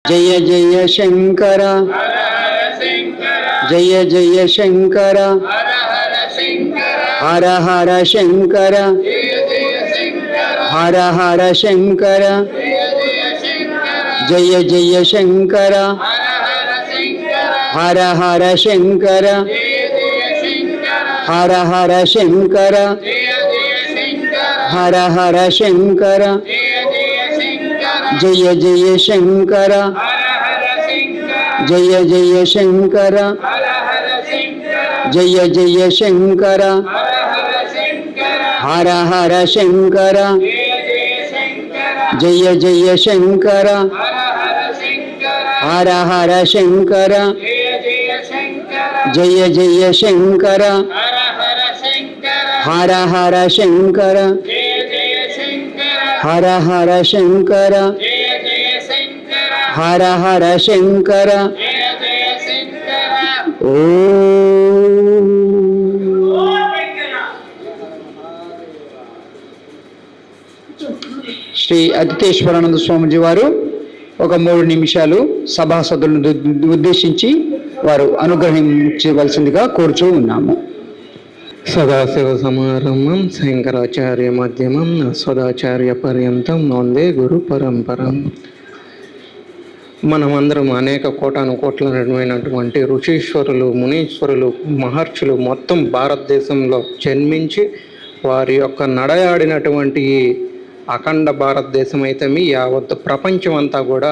జయ జయ శంకర జయ జయ శంకర హర హర శంకర హర హర శంకర జయ జయ శంకర హర హర శంకర హర హర శంకర హర హర శంకర జయ జయ శంకర జయ జయ శంకర జయ జయ శంకర హర హర శంకర జయ జయ శంకర హర హర శంకర జయ జయ శంకర హర హర శంకర హర హర శంకర హర హర శంకర శ్రీ అదితేశ్వరానంద స్వామిజీ వారు ఒక 3 నిమిషాలు సభాసదులను ఉద్దేశించి వారు అనుగ్రహించవలసిందిగా కోరుచూ ఉన్నాము. సదాశివ సమారంభం శంకరాచార్య మధ్యమం అస్వదాచార్య పర్యంతం వందే గురు పరంపరం. మనమందరం అనేక కోటానుకోట్లమైనటువంటి ఋషీశ్వరులు, మునీశ్వరులు, మహర్షులు మొత్తం భారతదేశంలో జన్మించి వారి యొక్క నడయాడినటువంటి అఖండ భారతదేశం అయితే యావత్ ప్రపంచం అంతా కూడా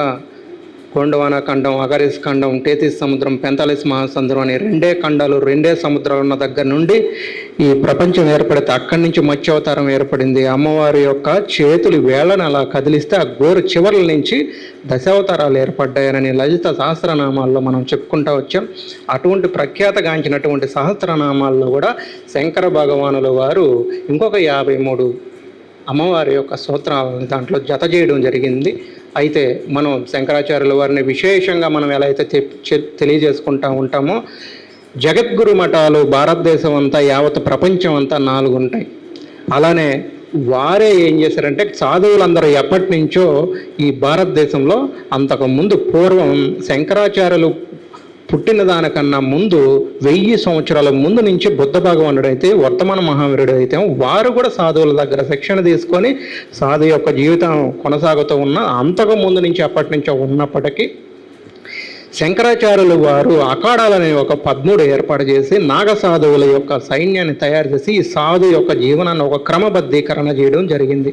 గోండవానా ఖండం, అగరిస్ ఖండం, టేతిస్ సముద్రం, పెంతాలిస్ మహాసముద్రం అనే 2 ఖండాలు 2 సముద్రాలు ఉన్న దగ్గర నుండి ఈ ప్రపంచం ఏర్పడితే అక్కడి నుంచి మత్స్యావతారం ఏర్పడింది. అమ్మవారి యొక్క చేతులు వేళ్ళను అలా కదిలిస్తే ఆ గోరు చివర్ల నుంచి దశావతారాలు ఏర్పడ్డాయని లలిత సహస్రనామాల్లో మనం చెప్పుకుంటూ వచ్చాం. అటువంటి ప్రఖ్యాతగాంచినటువంటి సహస్రనామాల్లో కూడా శంకర భగవానుల వారు ఇంకొక 53 అమ్మవారి యొక్క స్తోత్రాలను దాంట్లో జత చేయడం జరిగింది. అయితే మనం శంకరాచార్యుల వారిని విశేషంగా మనం ఎలా అయితే తెలియజేసుకుంటూ ఉంటామో, జగద్గురు మఠాలు భారతదేశం అంతా యావత్ ప్రపంచం అంతా 4 ఉంటాయి. అలానే వారే ఏం చేశారంటే సాధువులందరూ ఎప్పటి నుంచో ఈ భారతదేశంలో అంతకుముందు పూర్వం శంకరాచార్యులు పుట్టిన దానికన్నా ముందు 1000 సంవత్సరాల ముందు నుంచి బుద్ధ భగవానుడు అయితే వర్తమాన మహావీరుడు అయితే వారు కూడా సాధువుల దగ్గర శిక్షణ తీసుకొని సాధు యొక్క జీవితం కొనసాగుతూ ఉన్న అంతకు ముందు నుంచి అప్పటి నుంచో ఉన్నప్పటికీ శంకరాచార్యులు వారు అఖాడాలని ఒక 13 ఏర్పాటు చేసి నాగసాధువుల యొక్క సైన్యాన్ని తయారు చేసి ఈ సాధు యొక్క జీవనాన్ని ఒక క్రమబద్ధీకరణ చేయడం జరిగింది.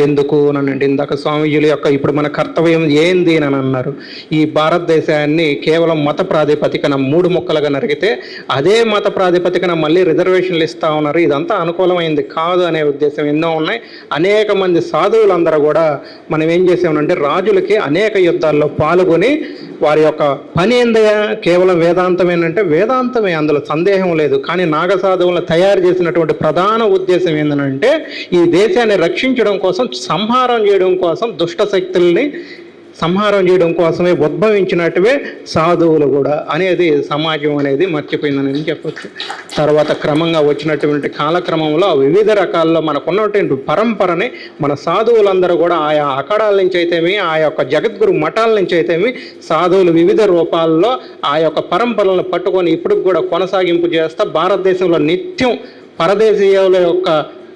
ఎందుకు అనండి, ఇందాక స్వామీజీల యొక్క ఇప్పుడు మన కర్తవ్యం ఏంది అని అన్నారు. ఈ భారతదేశాన్ని కేవలం మత ప్రాతిపదికన 3 ముక్కలుగా నరిగితే అదే మత ప్రాతిపదికన మళ్ళీ రిజర్వేషన్లు ఇస్తూ ఉన్నారు. ఇదంతా అనుకూలమైంది కాదు అనే ఉద్దేశం ఎన్నో ఉన్నాయి. అనేక మంది సాధువులందరూ కూడా మనం ఏం చేసామంటే రాజులకి అనేక యుద్ధాల్లో పాల్గొని వారి యొక్క పని ఏందయ్యా కేవలం వేదాంతం ఏంటంటే వేదాంతమే, అందులో సందేహం లేదు. కానీ నాగసాధువులను తయారు చేసినటువంటి ప్రధాన ఉద్దేశం ఏంటంటే ఈ దేశాన్ని రక్షించడం కోసం, సంహారం చేయడం కోసం, దుష్ట శక్తుల్ని సంహారం చేయడం కోసమే ఉద్భవించినట్టువే సాధువులు కూడా అనేది సమాజం అనేది మర్చిపోయిందని చెప్పచ్చు. తర్వాత క్రమంగా వచ్చినటువంటి కాలక్రమంలో వివిధ రకాల్లో మనకున్నటువంటి పరంపరని మన సాధువులందరూ కూడా ఆయా అఖాడాల నుంచి అయితేమి, ఆ యొక్క జగద్గురు మఠాల నుంచి అయితేమి సాధువులు వివిధ రూపాల్లో ఆ యొక్క పరంపరలను పట్టుకొని ఇప్పటికి కూడా కొనసాగింపు చేస్తా భారతదేశంలో నిత్యం పరదేశీయుల యొక్క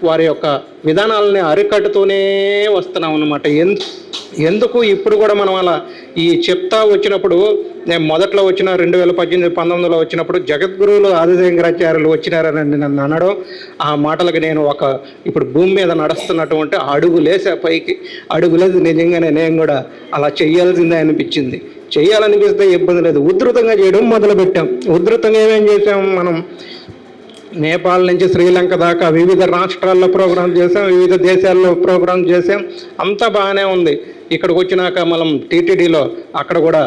వారి యొక్క విధానాలని అరికట్టుతూనే వస్తున్నాం అన్నమాట. ఎందుకు ఇప్పుడు కూడా మనం అలా ఈ చెప్తా వచ్చినప్పుడు, నేను మొదట్లో వచ్చిన 2018-19లో వచ్చినప్పుడు జగద్గురువులు ఆదిశంకరాచార్యులు వచ్చినారని నన్ను అనడం, ఆ మాటలకు నేను ఇప్పుడు భూమి మీద నడుస్తున్నటువంటి అడుగులేసే పైకి అడుగులేసి నిజంగానే నేను కూడా అలా చెయ్యాల్సిందే అనిపించింది. చెయ్యాలనిపిస్తే ఇబ్బంది లేదు, ఉధృతంగా చేయడం మొదలుపెట్టాం. ఉధృతంగా ఏమేం చేసాం మనం, నేపాల్ నుంచి శ్రీలంక దాకా వివిధ రాష్ట్రాల్లో ప్రోగ్రాం చేసాం, వివిధ దేశాల్లో ప్రోగ్రాం చేసాం, అంతా బాగానే ఉంది. ఇక్కడికి వచ్చినాక మనం టీటీడీలో అక్కడ కూడా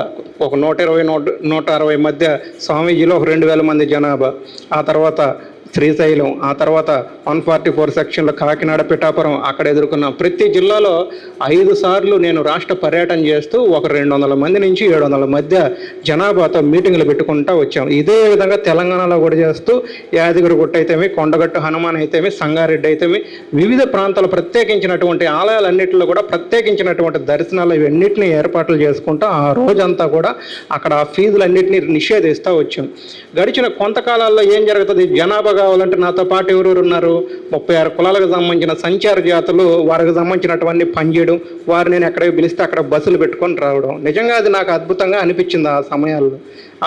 ఒక 120-160 మధ్య స్వామీజీలో ఒక 2000 మంది జనాభా, ఆ తర్వాత శ్రీశైలం, ఆ తర్వాత 144 సెక్షన్లో కాకినాడ, పిఠాపురం, అక్కడ ఎదుర్కొన్న ప్రతి జిల్లాలో 5 సార్లు నేను రాష్ట్ర పర్యటన చేస్తూ ఒక 200 మంది నుంచి 700 మధ్య జనాభాతో మీటింగ్లు పెట్టుకుంటూ వచ్చాం. ఇదే విధంగా తెలంగాణలో కూడా చేస్తూ యాదగిరిగుట్ట అయితేమి, కొండగట్టు హనుమాన్ అయితేమి, సంగారెడ్డి అయితేమి, వివిధ ప్రాంతాలు ప్రత్యేకించినటువంటి ఆలయాలన్నింటిలో కూడా ప్రత్యేకించినటువంటి దర్శనాలు ఇవన్నింటినీ ఏర్పాట్లు చేసుకుంటూ ఆ రోజంతా కూడా అక్కడ ఆ ఫీజులన్నింటినీ నిషేధిస్తూ వచ్చాం. గడిచిన కొంతకాలాల్లో ఏం జరుగుతుంది, జనాభా కావాలంటే నాతో పాటు ఎవరెవరు ఉన్నారు, 36 కులాలకు సంబంధించిన సంచార జాతులు, వారికి సంబంధించినటువంటి పనిచేయడం, వారు నేను ఎక్కడికి పిలిస్తే అక్కడ బస్సులు పెట్టుకొని రావడం, నిజంగా అది నాకు అద్భుతంగా అనిపించింది ఆ సమయాల్లో.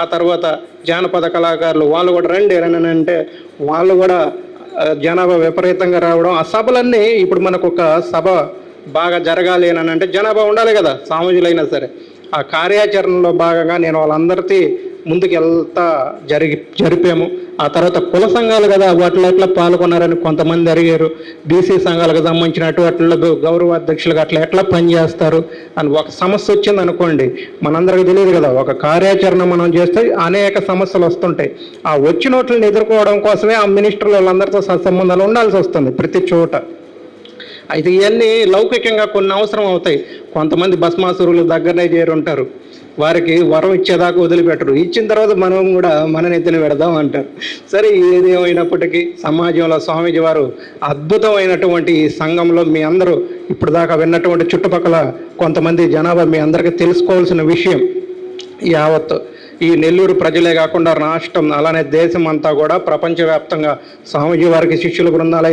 ఆ తర్వాత జానపద కళాకారులు వాళ్ళు కూడా రండి అంటే వాళ్ళు కూడా జనాభా విపరీతంగా రావడం. ఆ సభలన్నీ ఇప్పుడు మనకు ఒక సభ బాగా జరగాలి అని అంటే జనాభా ఉండాలి కదా, సామాజికులైనా సరే. ఆ కార్యాచరణలో భాగంగా నేను వాళ్ళందరికీ ముందుకు వెళ్తా జరిపాము. ఆ తర్వాత కుల సంఘాలు కదా, వాటిలో ఎట్లా పాల్గొన్నారని కొంతమంది అడిగారు. బీసీ సంఘాలకు సంబంధించినట్టు అట్లా గౌరవ అధ్యక్షులుగా అట్లా ఎట్లా పనిచేస్తారు అని ఒక సమస్య వచ్చింది అనుకోండి, మనందరికీ తెలియదు కదా. ఒక కార్యాచరణ మనం చేస్తే అనేక సమస్యలు వస్తుంటాయి. ఆ వచ్చిన వాటిని ఎదుర్కోవడం కోసమే ఆ మినిస్టర్లు వాళ్ళందరితో సత్సంబంధాలు ఉండాల్సి వస్తుంది ప్రతి చోట. అయితే ఇవన్నీ లౌకికంగా కొన్ని అవసరం అవుతాయి. కొంతమంది భస్మాసురులు దగ్గరనే చేరుంటారు, వారికి వరం ఇచ్చేదాకా వదిలిపెట్టరు, ఇచ్చిన తర్వాత మనం కూడా మన నెత్తిన పెడదాం అంటారు. సరే, ఏది ఏమైనప్పటికీ సమాజంలో స్వామీజీ వారు అద్భుతమైనటువంటి ఈ సంఘంలో మీ అందరూ ఇప్పుడు దాకా విన్నటువంటి చుట్టుపక్కల కొంతమంది జనాభా మీ అందరికీ తెలుసుకోవాల్సిన విషయం, యావత్ ఈ నెల్లూరు ప్రజలే కాకుండా రాష్ట్రం అలానే దేశం అంతా కూడా ప్రపంచవ్యాప్తంగా స్వామీజీ వారికి శిష్యుల బృందాలు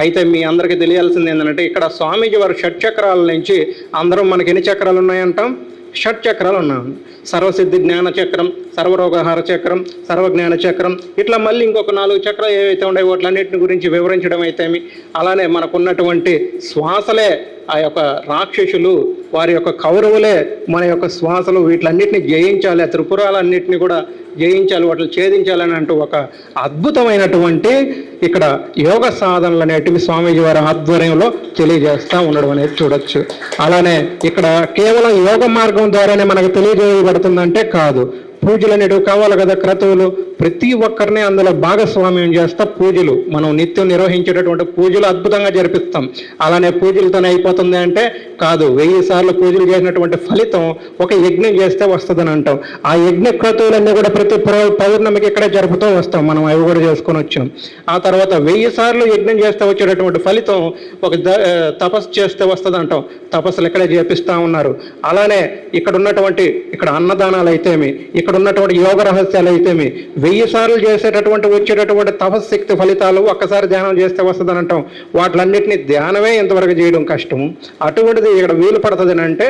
అయితే మీ అందరికీ తెలియాల్సింది ఏంటంటే, ఇక్కడ స్వామీజీ వారి షట్చక్రాల నుంచి అందరం మనకి ఎన్ని చక్రాలు ఉన్నాయంటాం, షట్చక్రాలు ఉన్నాము. సర్వసిద్ధి జ్ఞాన చక్రం, సర్వరోగహార చక్రం, సర్వజ్ఞాన చక్రం, ఇట్లా మళ్ళీ ఇంకొక 4 చక్రాలు ఏవైతే ఉన్నాయో వాటిలన్నింటిని గురించి వివరించడం అయితేమి, అలానే మనకున్నటువంటి శ్వాసలే ఆ యొక్క రాక్షసులు, వారి యొక్క కౌరవులే మన యొక్క శ్వాసలు, వీటిలన్నింటినీ జయించాలి, ఆ త్రిపురాలన్నింటినీ కూడా జయించాలి, వాటిని ఛేదించాలని అంటూ ఒక అద్భుతమైనటువంటి ఇక్కడ యోగ సాధనలు అనేటివి స్వామీజీ వారి ఆధ్వర్యంలో తెలియజేస్తూ ఉండడం అనేది చూడొచ్చు. అలానే ఇక్కడ కేవలం యోగ మార్గం ద్వారానే మనకు తెలియజేయబడుతుందంటే కాదు, పూజలు అనేటివి కావాలి కదా, క్రతువులు, ప్రతి ఒక్కరిని అందులో భాగస్వామ్యం చేస్తా పూజలు మనం నిత్యం నిర్వహించేటటువంటి పూజలు అద్భుతంగా జరిపిస్తాం. అలానే పూజలతోనే అయిపోతుంది అంటే కాదు, 1000 సార్లు పూజలు చేసినటువంటి ఫలితం ఒక యజ్ఞం చేస్తే వస్తుందని అంటాం. ఆ యజ్ఞ క్రతువులన్నీ కూడా ప్రతి పౌర్ణమికి ఇక్కడే జరుపుతూ వస్తాం, మనం అవి కూడా చేసుకొని వచ్చాం. ఆ తర్వాత 1000 సార్లు యజ్ఞం చేస్తే వచ్చేటటువంటి ఫలితం ఒక తపస్సు చేస్తే వస్తుంది అంటాం, తపస్సులు ఇక్కడే చేపిస్తూ ఉన్నారు. అలానే ఇక్కడ ఉన్నటువంటి ఇక్కడ అన్నదానాలు అయితేమి, ఇక్కడ ఉన్నటువంటి యోగ రహస్యాలు అయితేమి, 1000 సార్లు చేసేటటువంటి వచ్చేటటువంటి తపశక్తి ఫలితాలు ఒక్కసారి ధ్యానం చేస్తే వస్తుందని అంటాం. వాటిలన్నింటినీ ధ్యానమే ఇంతవరకు చేయడం కష్టం, అటువంటిది ఇక్కడ వీలు పడుతుంది అంటే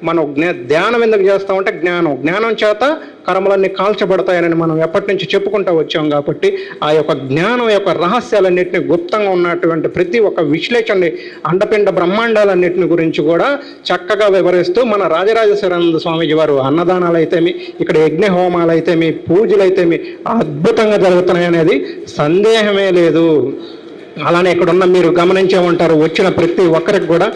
మనం ధ్యానం ఎందుకు చేస్తామంటే జ్ఞానం చేత కర్మలన్నీ కాల్చబడతాయని మనం ఎప్పటి నుంచి చెప్పుకుంటూ వచ్చాం. కాబట్టి ఆ యొక్క జ్ఞానం యొక్క రహస్యాలన్నింటినీ గుప్తంగా ఉన్నటువంటి ప్రతి ఒక్క విశ్లేషణని, అండపిండ బ్రహ్మాండాలన్నింటిని గురించి కూడా చక్కగా వివరిస్తూ మన రాజరాజేశ్వరానంద స్వామీజీ వారు అన్నదానాలు అయితేమి, ఇక్కడ యజ్ఞ హోమాలు అయితేమి, పూజలు అయితేమి అద్భుతంగా జరుగుతున్నాయనేది సందేహమే లేదు. అలానే ఇక్కడ ఉన్న మీరు గమనించే ఉంటారు, వచ్చిన ప్రతి ఒక్కరికి కూడా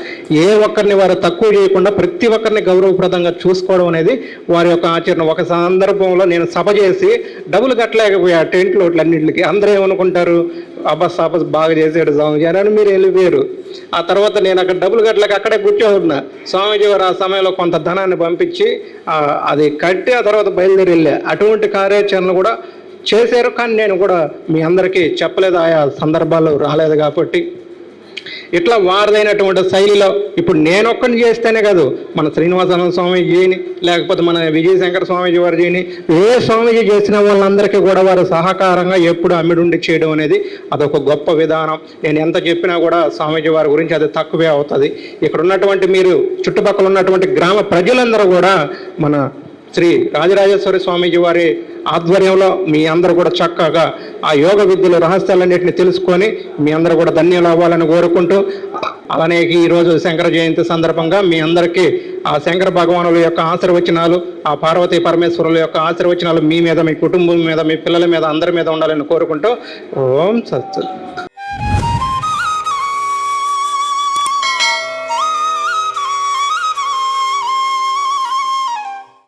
ఏ ఒక్కరిని వారు తక్కువ చేయకుండా ప్రతి ఒక్కరిని గౌరవప్రదంగా చూసుకోవడం అనేది వారి యొక్క ఆచరణ. ఒక సందర్భంలో నేను సభ చేసి డబ్బులు కట్టలేకపోయా టెంట్లు అన్నింటికి. అందరూ ఏమనుకుంటారు, అబ్బస్ బాగా చేసాడు స్వామీజీ అని మీరు వెళ్ళిపోయారు. ఆ తర్వాత నేను అక్కడ డబ్బులు కట్టలేక అక్కడే కూర్చోన్నా. స్వామీజీ వారు ఆ సమయంలో కొంత ధనాన్ని పంపించి అది కట్టి ఆ తర్వాత బయలుదేరి వెళ్ళా. అటువంటి కార్యాచరణ కూడా చేశారు, కానీ నేను కూడా మీ అందరికీ చెప్పలేదు, ఆయా సందర్భాలు రాలేదు. కాబట్టి ఇట్లా వారిదైనటువంటి శైలిలో ఇప్పుడు నేను ఒక్కరిని చేస్తేనే కాదు, మన శ్రీనివాసానంద స్వామీజీని లేకపోతే మన విజయశంకర స్వామీజీ వారిని, ఏ స్వామీజీ చేసిన వాళ్ళందరికీ కూడా వారు సహకారంగా ఎప్పుడు అమ్మిడుండి చేయడం అనేది అదొక గొప్ప విధానం. నేను ఎంత చెప్పినా కూడా స్వామీజీ వారి గురించి అది తక్కువే అవుతుంది. ఇక్కడ ఉన్నటువంటి మీరు చుట్టుపక్కల ఉన్నటువంటి గ్రామ ప్రజలందరూ కూడా మన శ్రీ రాజరాజేశ్వరి స్వామీజీ వారి ఆధ్వర్యంలో మీ అందరూ కూడా చక్కగా ఆ యోగ విద్యల రహస్యాలన్నింటినీ తెలుసుకొని మీ అందరూ కూడా ధన్యులు అవ్వాలని కోరుకుంటూ, అలానే ఈరోజు శంకర జయంతి సందర్భంగా మీ అందరికీ ఆ శంకర భగవానుల యొక్క ఆశీర్వచనాలు, ఆ పార్వతీ పరమేశ్వరుల యొక్క ఆశీర్వచనాలు మీ మీద, మీ కుటుంబం మీద, మీ పిల్లల మీద, అందరి మీద ఉండాలని కోరుకుంటూ ఓం సత్.